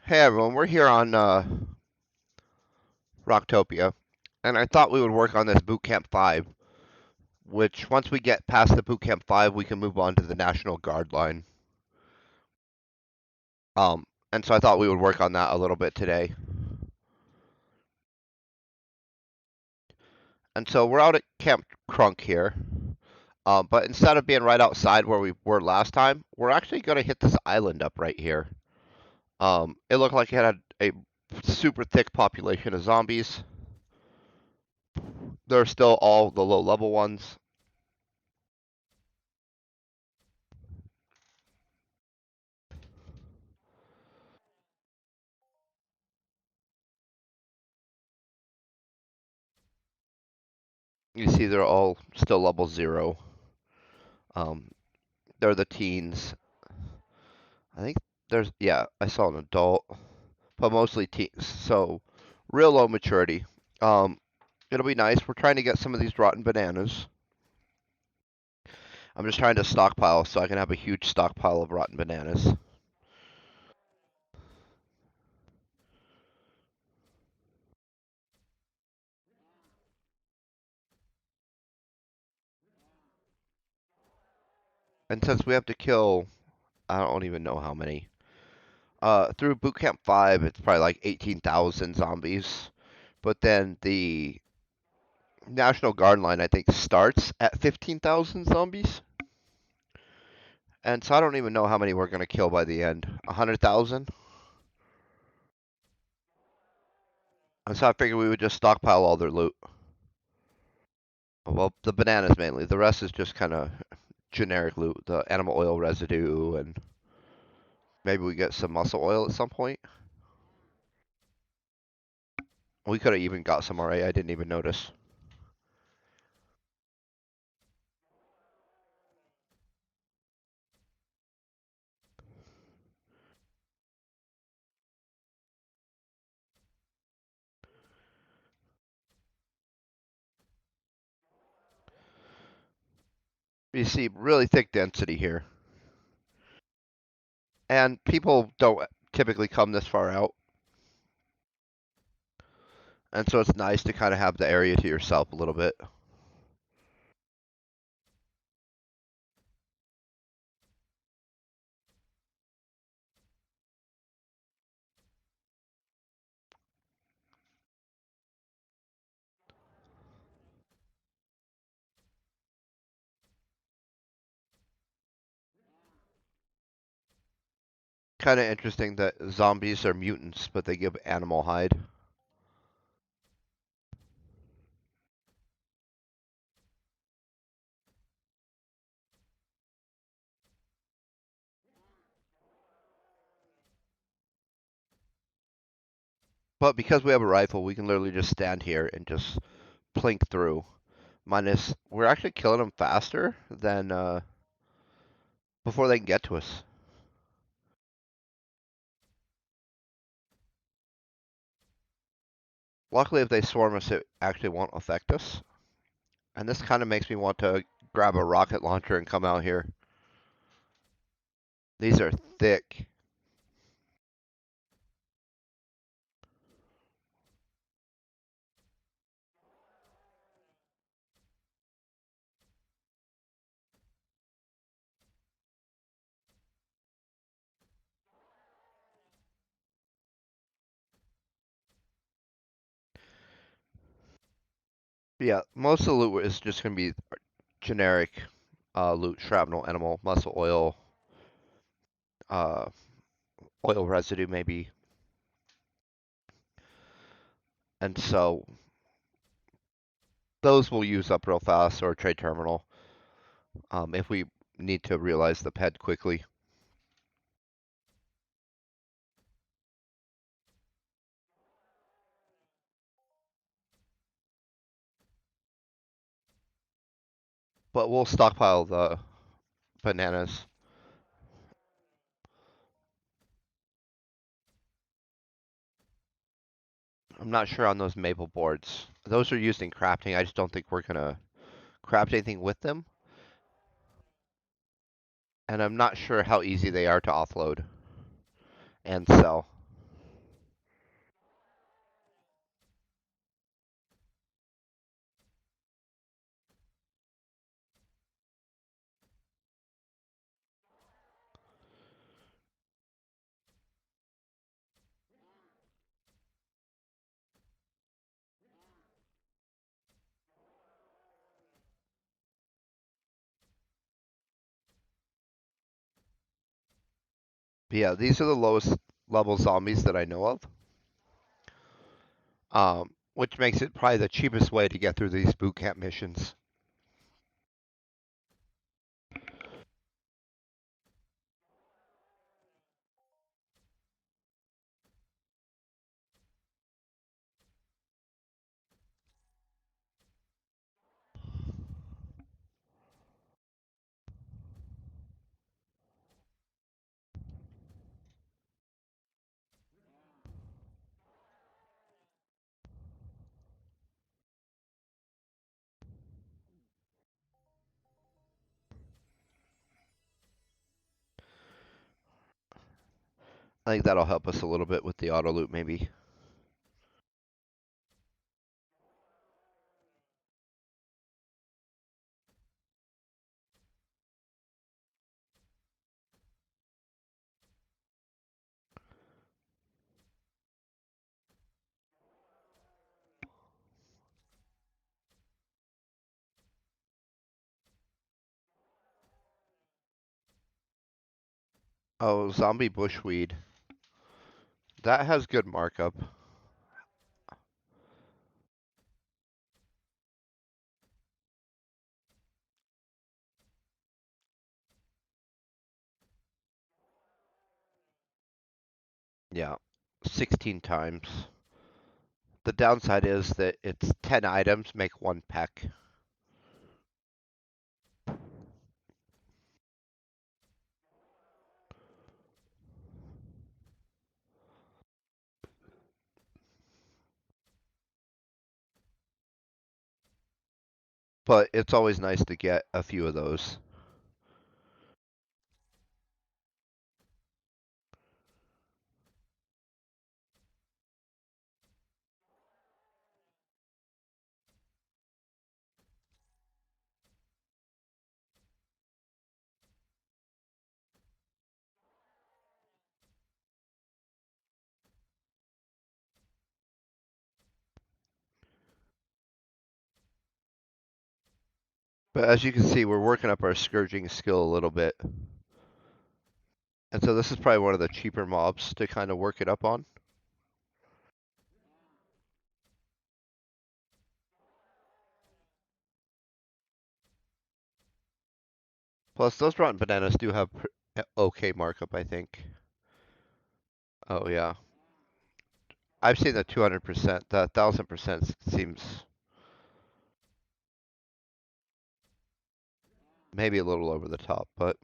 Hey everyone, we're here on Rocktopia, and I thought we would work on this Bootcamp 5, which once we get past the Bootcamp 5, we can move on to the National Guard line. And so I thought we would work on that a little bit today. And so we're out at Camp Crunk here, but instead of being right outside where we were last time, we're actually going to hit this island up right here. It looked like it had a super thick population of zombies. They're still all the low-level ones. You see they're all still level 0. Um, they're the teens. I think yeah, I saw an adult, but mostly teens. So real low maturity. Um, it'll be nice. We're trying to get some of these rotten bananas. I'm just trying to stockpile so I can have a huge stockpile of rotten bananas. And since we have to kill, I don't even know how many. Through Bootcamp 5, it's probably like 18,000 zombies. But then the National Guard line, I think, starts at 15,000 zombies. And so I don't even know how many we're going to kill by the end. 100,000? And so I figured we would just stockpile all their loot. Well, the bananas mainly. The rest is just kind of generic loot. The animal oil residue, and maybe we get some muscle oil at some point. We could have even got some already. I didn't even notice. You see really thick density here. And people don't typically come this far out. And so it's nice to kind of have the area to yourself a little bit. Kind of interesting that zombies are mutants, but they give animal hide. But because we have a rifle, we can literally just stand here and just plink through. Minus, we're actually killing them faster than before they can get to us. Luckily, if they swarm us, it actually won't affect us. And this kind of makes me want to grab a rocket launcher and come out here. These are thick. Yeah, most of the loot is just going to be generic loot, shrapnel, animal, muscle oil, uh, oil residue maybe. And so those will use up real fast or trade terminal if we need to realize the ped quickly. But we'll stockpile the bananas. I'm not sure on those maple boards. Those are used in crafting. I just don't think we're gonna craft anything with them. And I'm not sure how easy they are to offload and sell. But yeah, these are the lowest level zombies that I know of. Which makes it probably the cheapest way to get through these boot camp missions. I think that'll help us a little bit with the auto loot, maybe. Oh, zombie bushweed. That has good markup. Yeah, 16 times. The downside is that it's 10 items make one peck. But it's always nice to get a few of those. But as you can see, we're working up our scourging skill a little bit. And so this is probably one of the cheaper mobs to kind of work it up on. Plus, those rotten bananas do have okay markup, I think. Oh, yeah. I've seen the 200%. The 1000% seems maybe a little over the top, but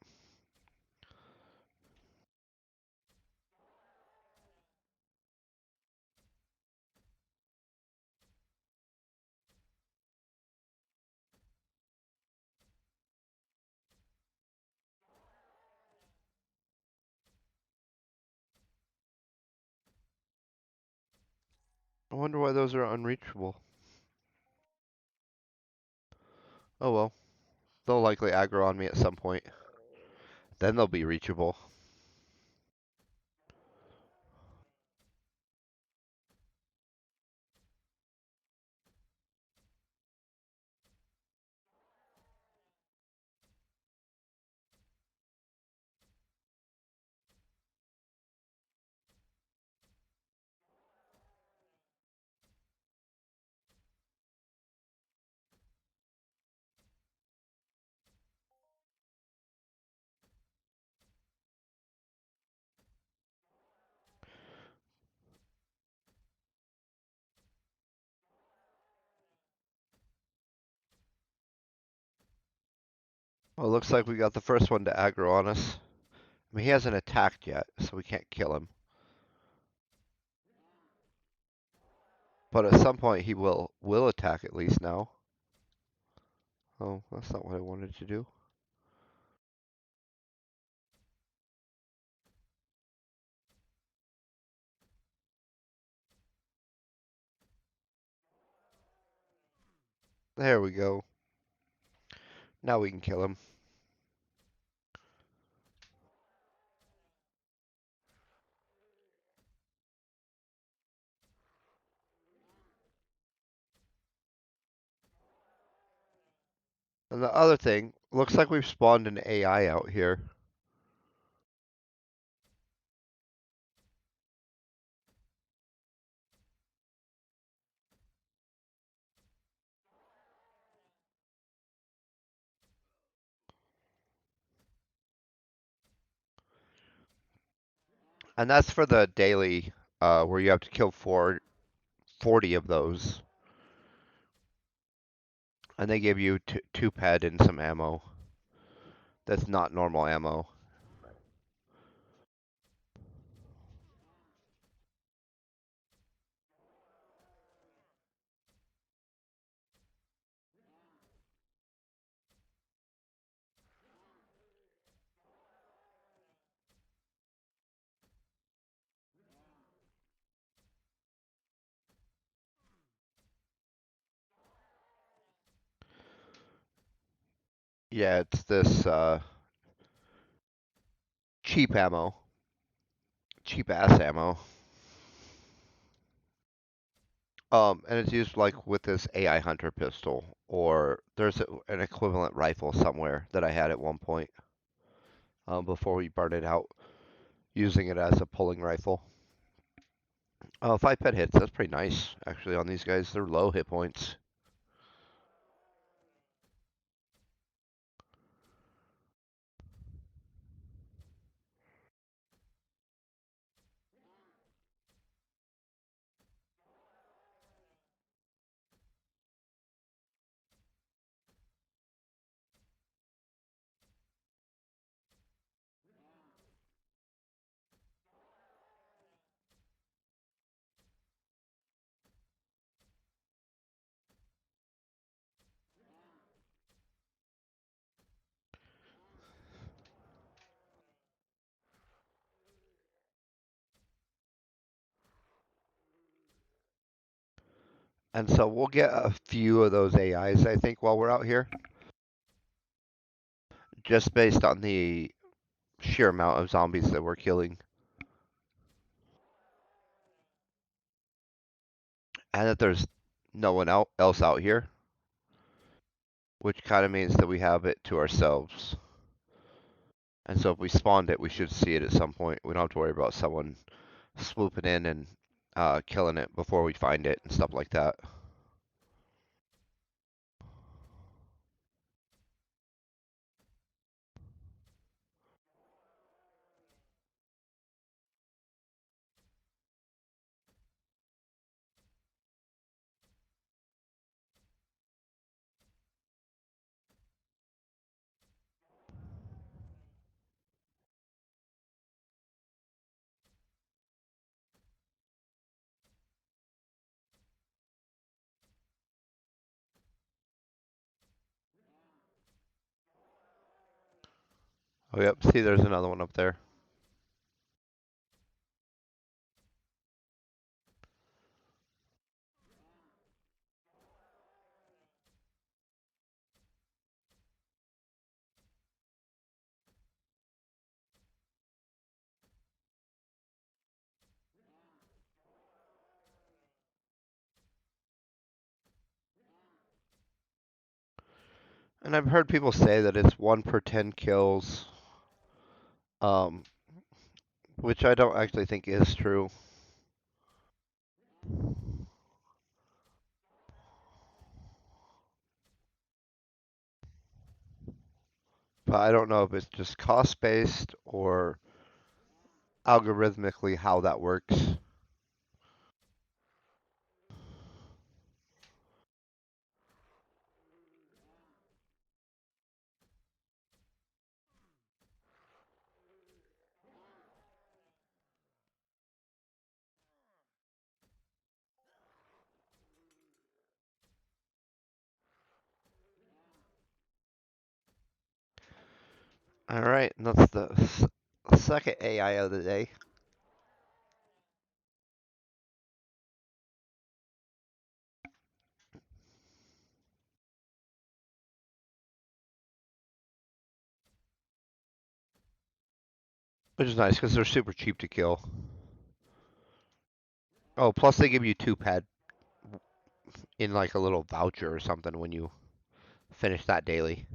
I wonder why those are unreachable. Oh well, they'll likely aggro on me at some point. Then they'll be reachable. Well, it looks like we got the first one to aggro on us. I mean, he hasn't attacked yet, so we can't kill him. But at some point he will attack at least now. Oh, that's not what I wanted to do. There we go. Now we can kill him. And the other thing, looks like we've spawned an AI out here. And that's for the daily, where you have to kill 40 of those. And they give you two ped and some ammo. That's not normal ammo. Yeah, it's this cheap ammo. Cheap ass ammo. And it's used like with this AI Hunter pistol, or there's an equivalent rifle somewhere that I had at one point, before we burned it out, using it as a pulling rifle. 5 ped hits, that's pretty nice, actually, on these guys. They're low hit points. And so we'll get a few of those AIs, I think, while we're out here, just based on the sheer amount of zombies that we're killing. And that there's no one else out here, which kind of means that we have it to ourselves. And so if we spawned it, we should see it at some point. We don't have to worry about someone swooping in and killing it before we find it and stuff like that. Oh, yep. See, there's another one up there. And I've heard people say that it's 1 per 10 kills, um, which I don't actually think is true. But I don't know if it's just cost based or algorithmically how that works. All right, and that's the second AI of the day. Which is nice because they're super cheap to kill. Oh, plus they give you 2 ped in like a little voucher or something when you finish that daily.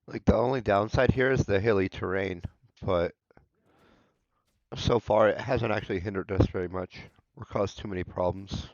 Like the only downside here is the hilly terrain, but so far it hasn't actually hindered us very much or caused too many problems.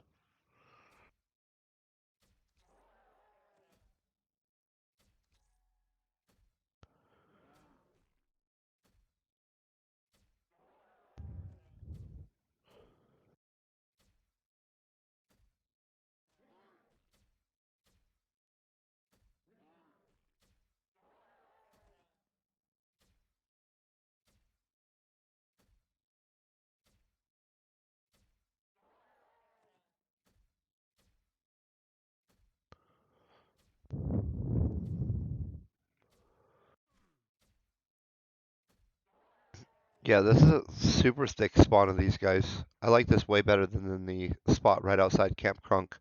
Yeah, this is a super thick spawn of these guys. I like this way better than the spot right outside Camp Crunk.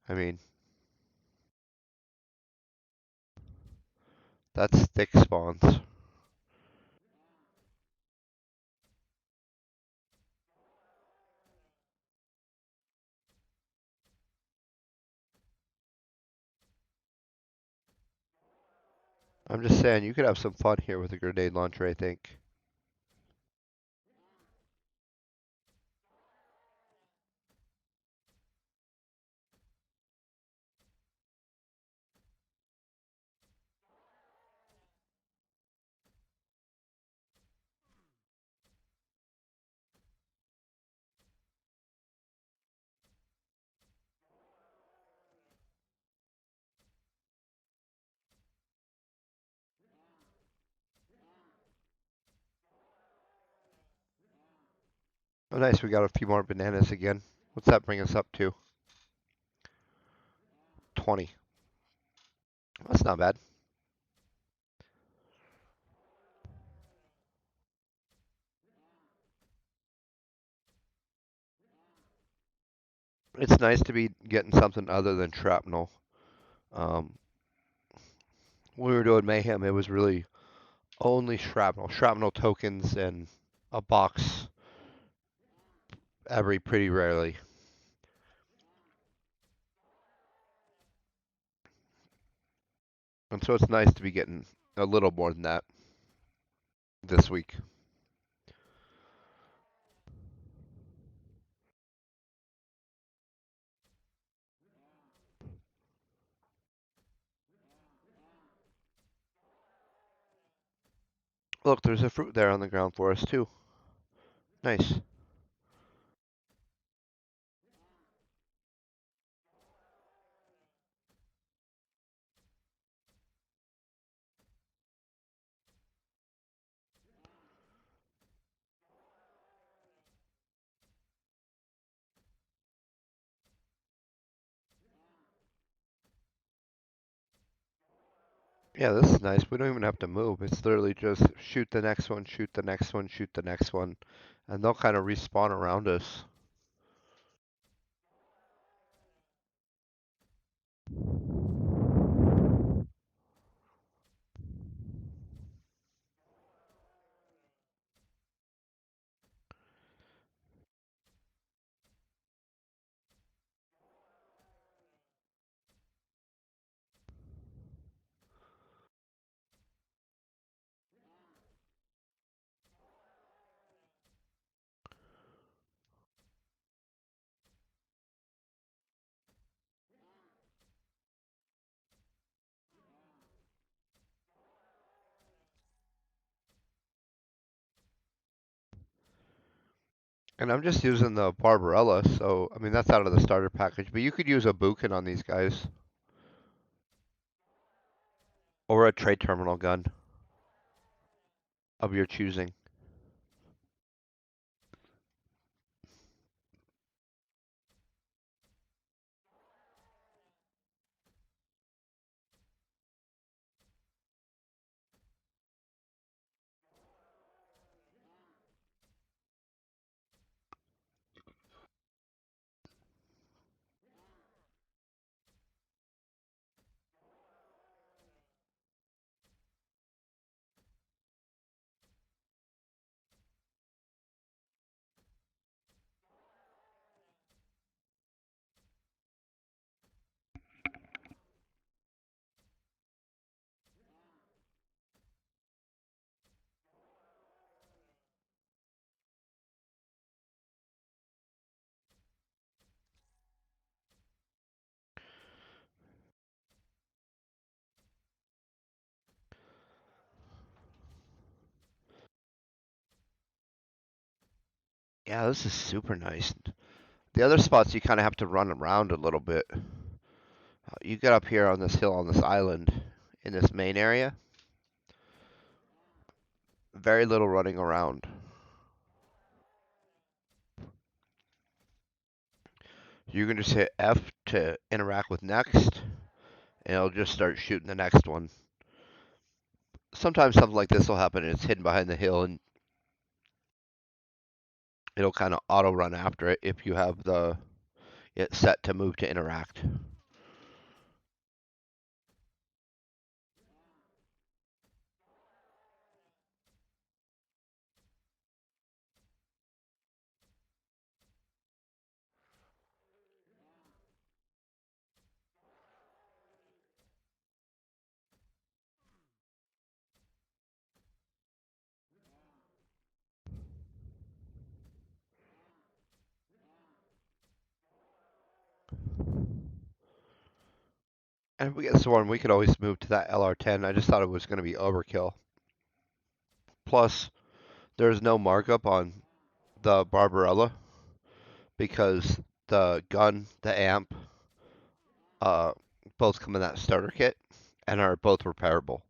I mean, that's thick spawns. I'm just saying, you could have some fun here with a grenade launcher, I think. Oh, nice, we got a few more bananas again. What's that bring us up to? 20. That's not bad. It's nice to be getting something other than shrapnel. Um, when we were doing Mayhem, it was really only shrapnel. Shrapnel tokens and a box every pretty rarely. And so it's nice to be getting a little more than that this week. Look, there's a fruit there on the ground for us too. Nice. Yeah, this is nice. We don't even have to move. It's literally just shoot the next one, shoot the next one, shoot the next one, and they'll kind of respawn around us. And I'm just using the Barbarella, so I mean that's out of the starter package. But you could use a Buchan on these guys, or a trade terminal gun of your choosing. Yeah, this is super nice. The other spots you kind of have to run around a little bit. You get up here on this hill on this island in this main area. Very little running around. You can just hit F to interact with next, and it'll just start shooting the next one. Sometimes something like this will happen and it's hidden behind the hill, and it'll kind of auto run after it if you have it set to move to interact. And if we get swarmed, we could always move to that LR10. I just thought it was going to be overkill. Plus, there's no markup on the Barbarella because the gun, the amp, uh, both come in that starter kit and are both repairable.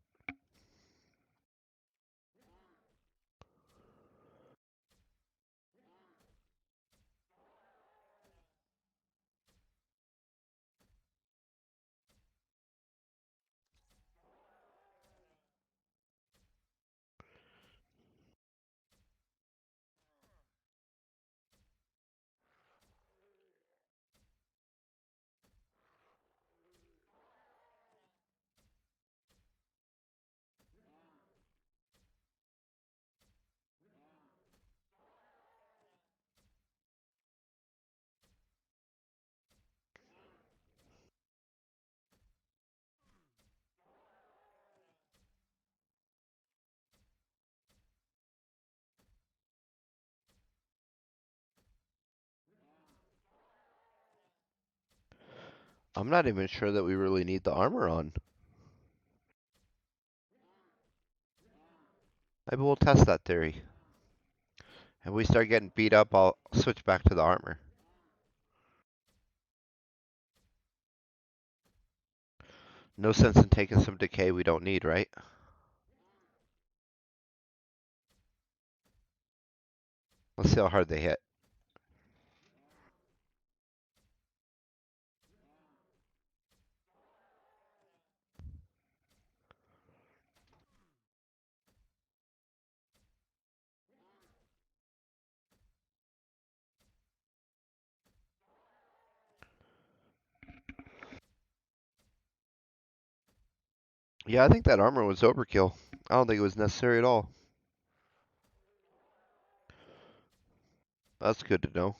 I'm not even sure that we really need the armor on. Maybe we'll test that theory. If we start getting beat up, I'll switch back to the armor. No sense in taking some decay we don't need, right? Let's see how hard they hit. Yeah, I think that armor was overkill. I don't think it was necessary at all. That's good to know.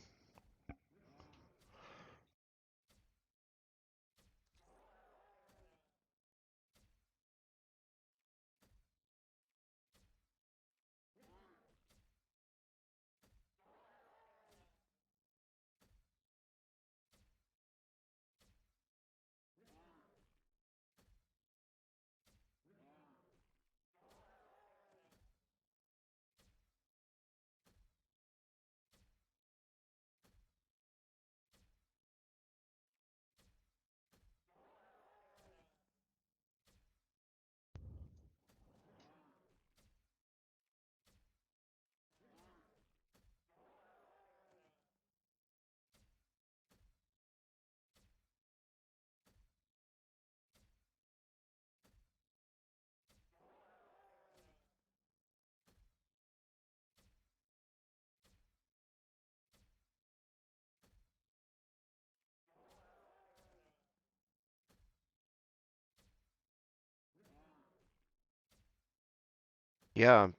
Yeah,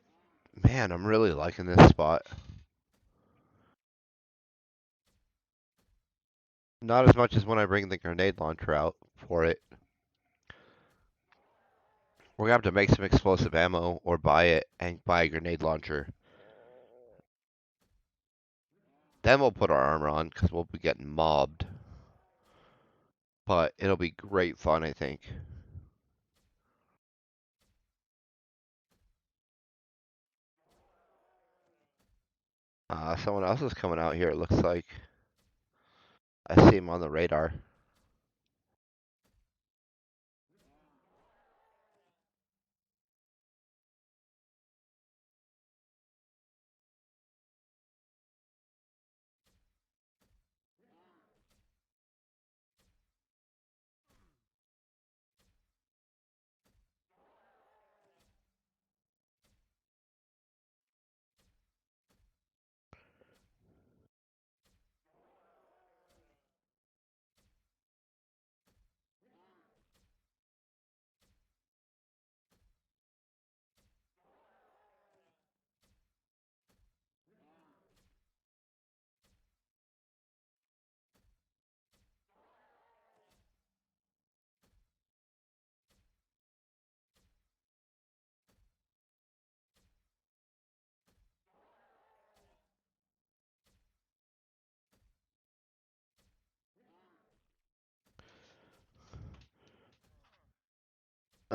man, I'm really liking this spot. Not as much as when I bring the grenade launcher out for it. We're gonna have to make some explosive ammo or buy it and buy a grenade launcher. Then we'll put our armor on because we'll be getting mobbed. But it'll be great fun, I think. Someone else is coming out here, it looks like. I see him on the radar.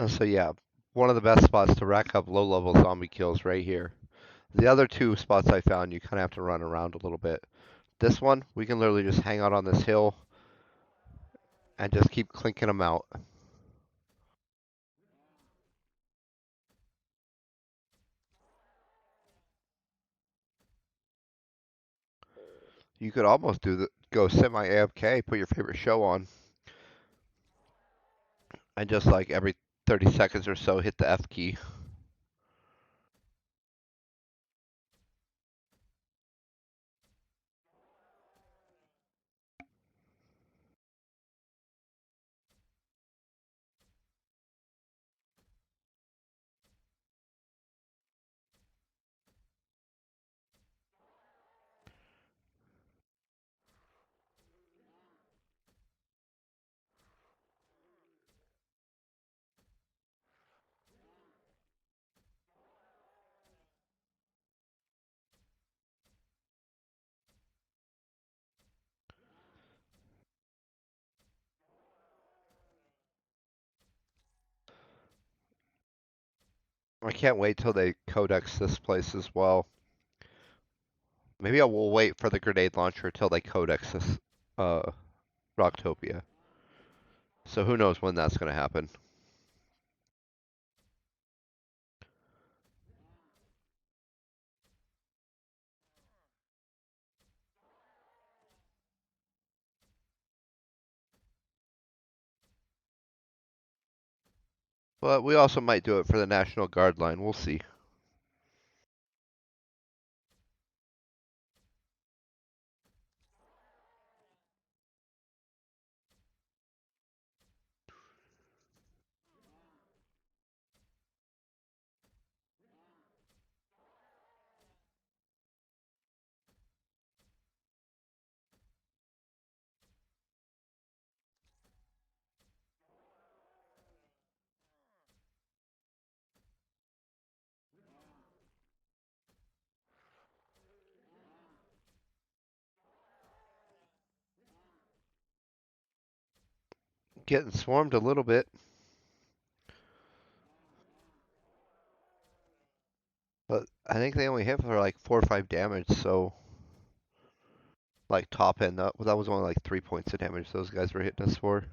So yeah, one of the best spots to rack up low-level zombie kills right here. The other two spots I found, you kind of have to run around a little bit. This one, we can literally just hang out on this hill and just keep clinking them out. You could almost go semi AFK, put your favorite show on, and just like every 30 seconds or so hit the F key. I can't wait till they Codex this place as well. Maybe I will wait for the grenade launcher till they Codex this Rocktopia. So who knows when that's going to happen. But we also might do it for the National Guard line. We'll see. Getting swarmed a little bit, but I think they only hit for like 4 or 5 damage. So like top end, that was only like 3 points of damage those guys were hitting us for.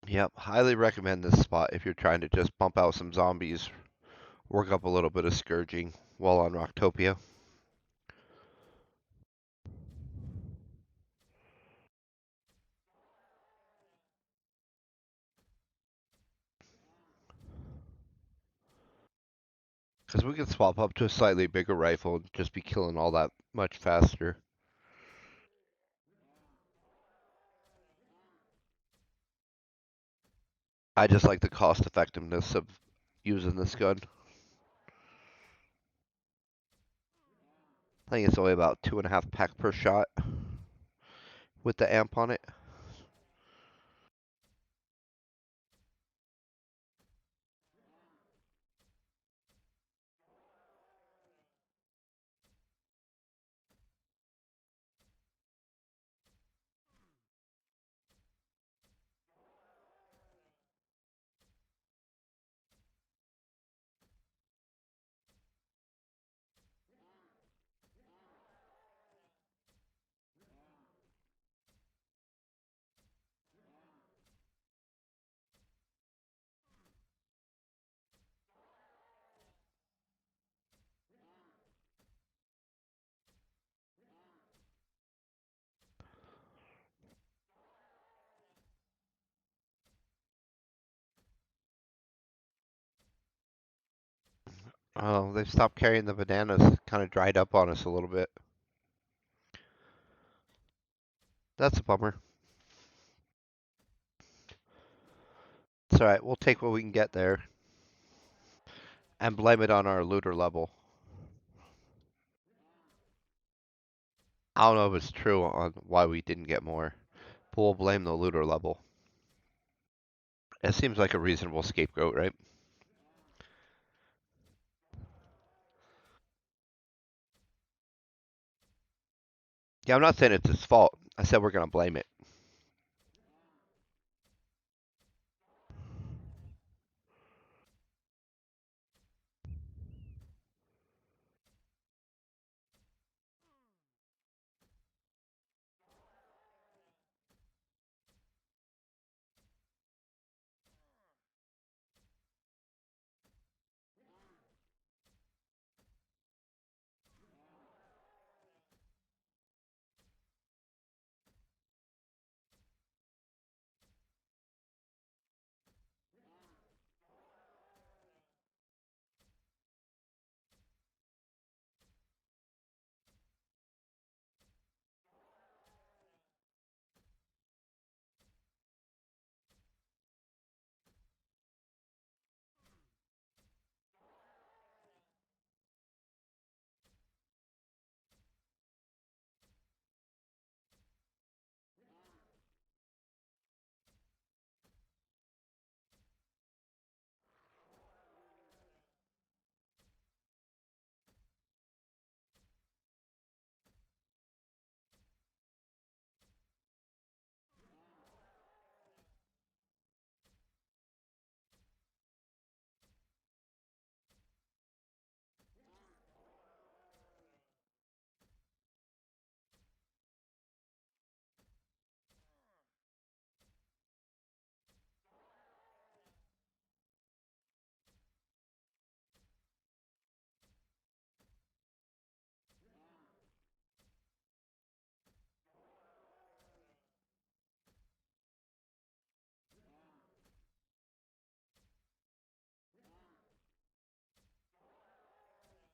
Yep, highly recommend this spot if you're trying to just bump out some zombies, work up a little bit of scourging while on Rocktopia. Because we can swap up to a slightly bigger rifle and just be killing all that much faster. I just like the cost effectiveness of using this gun. I think it's only about 2.5 pack per shot with the amp on it. Oh, they've stopped carrying the bananas. Kind of dried up on us a little bit. That's a bummer. It's alright, we'll take what we can get there and blame it on our looter level. I don't know if it's true on why we didn't get more, but we'll blame the looter level. It seems like a reasonable scapegoat, right? Yeah, I'm not saying it's his fault. I said we're gonna blame it.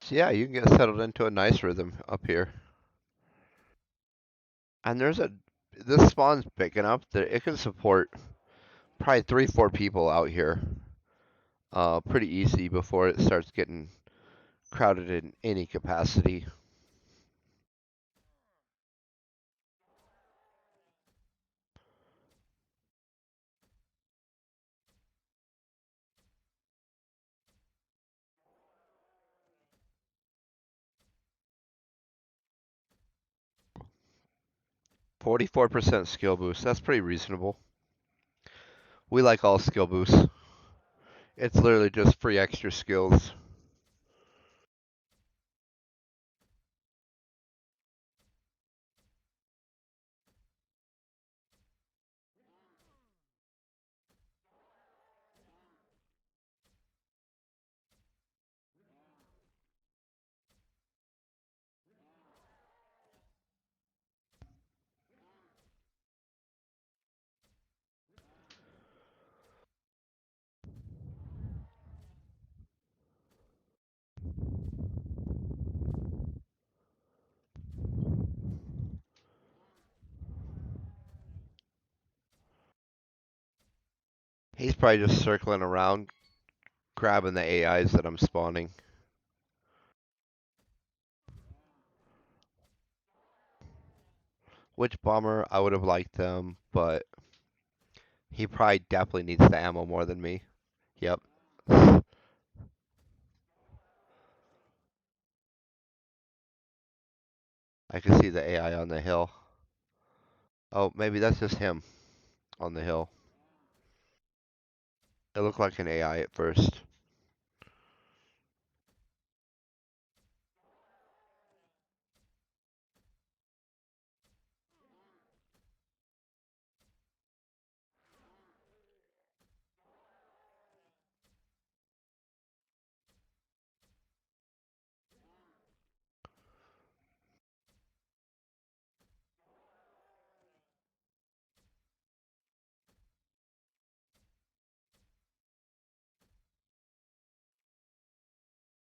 So yeah, you can get settled into a nice rhythm up here. And this spawn's big enough that it can support probably 3, 4 people out here, pretty easy before it starts getting crowded in any capacity. 44% skill boost. That's pretty reasonable. We like all skill boosts. It's literally just free extra skills. He's probably just circling around, grabbing the AIs that I'm spawning. Which bomber I would have liked them, but he probably definitely needs the ammo more than me. Yep. I can see the AI on the hill. Oh, maybe that's just him on the hill. It looked like an AI at first.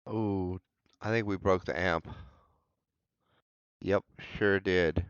Ooh, I think we broke the amp. Yep, sure did.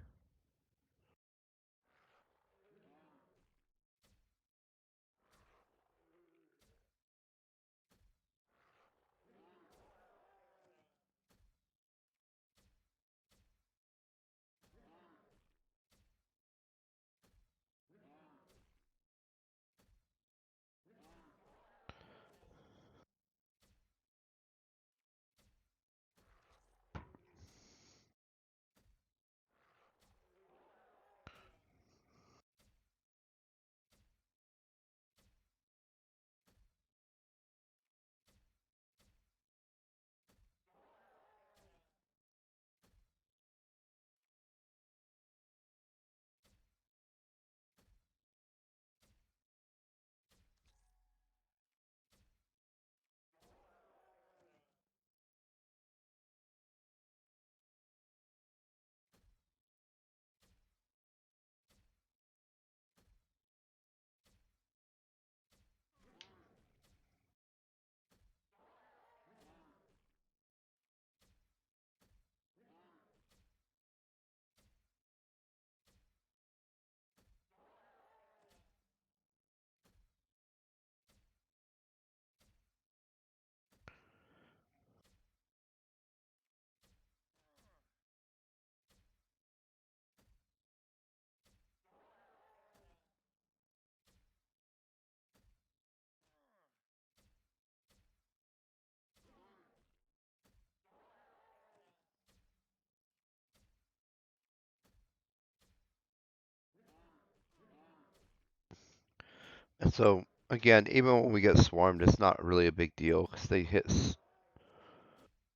And so, again, even when we get swarmed, it's not really a big deal because they hit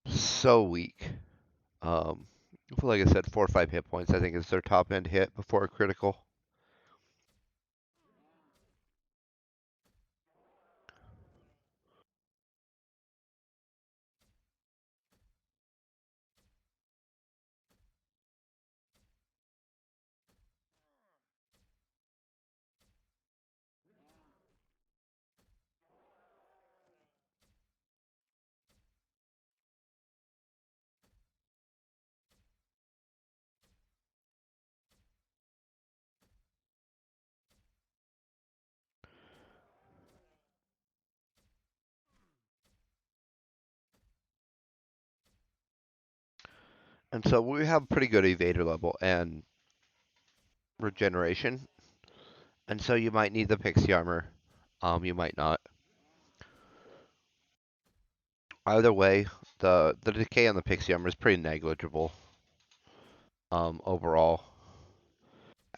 so weak. Um, like I said, 4 or 5 hit points, I think, is their top end hit before a critical. And so we have pretty good evader level and regeneration. And so you might need the pixie armor. You might not. Either way, the decay on the pixie armor is pretty negligible. Overall,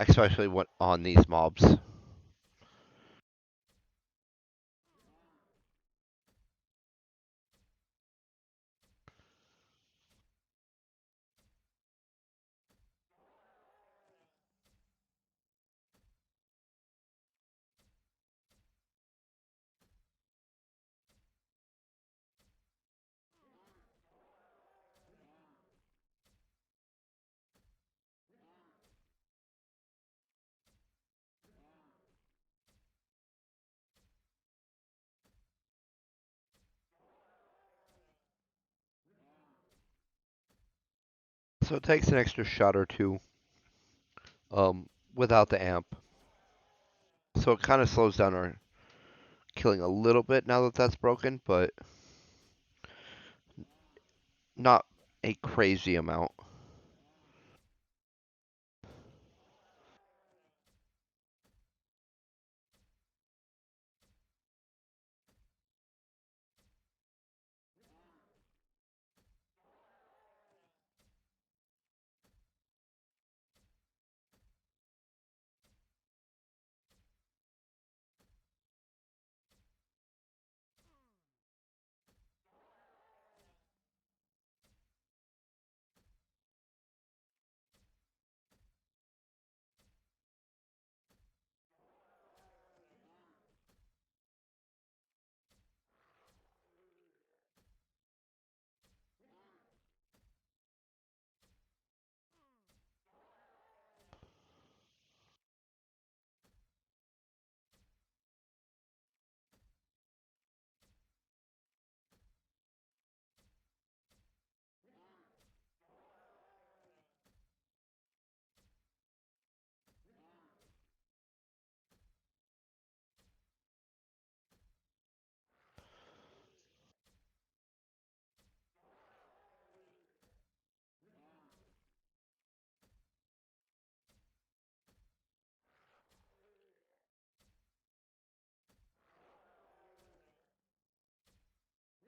especially what on these mobs. So it takes an extra shot or two um, without the amp. So it kind of slows down our killing a little bit now that that's broken, but not a crazy amount.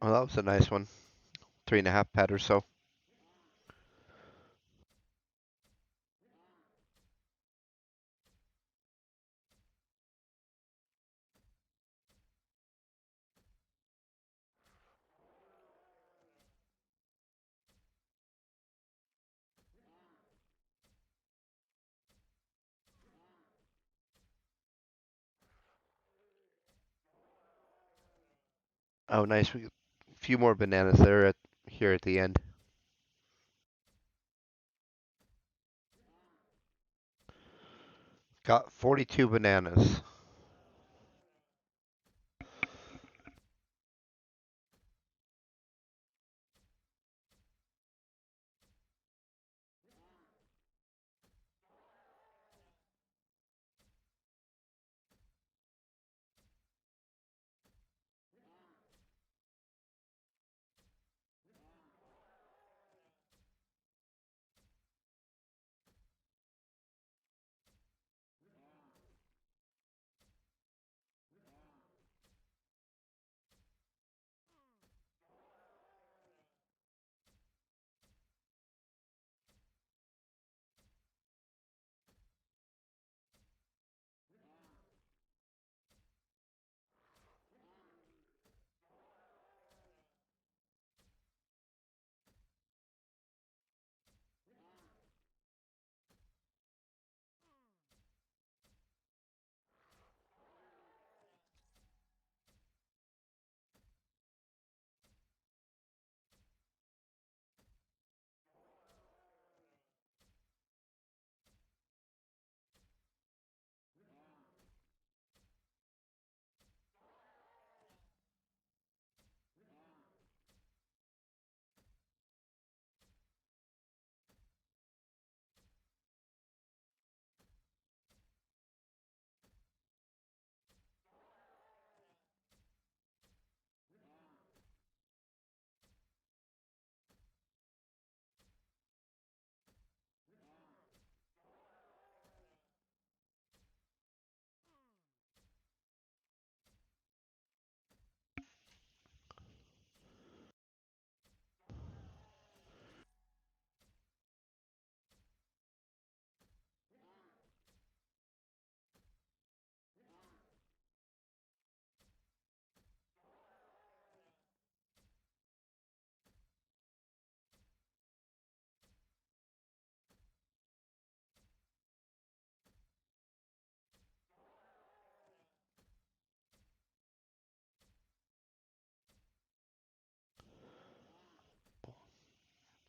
Well, that was a nice one. 3.5 pet or so. Oh, nice. We a few more bananas there at here at the end. Got 42 bananas.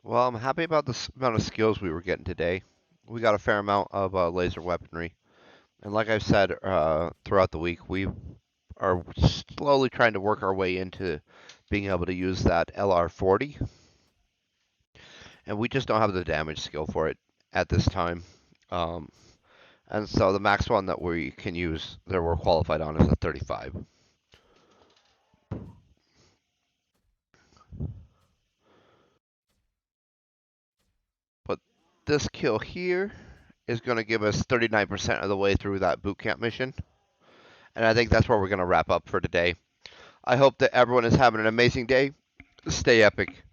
Well, I'm happy about the amount of skills we were getting today. We got a fair amount of laser weaponry. And like I've said throughout the week, we are slowly trying to work our way into being able to use that LR40. And we just don't have the damage skill for it at this time. Um, and so the max one that we can use that we're qualified on is a 35. this kill here is going to give us 39% of the way through that boot camp mission. And I think that's where we're going to wrap up for today. I hope that everyone is having an amazing day. Stay epic.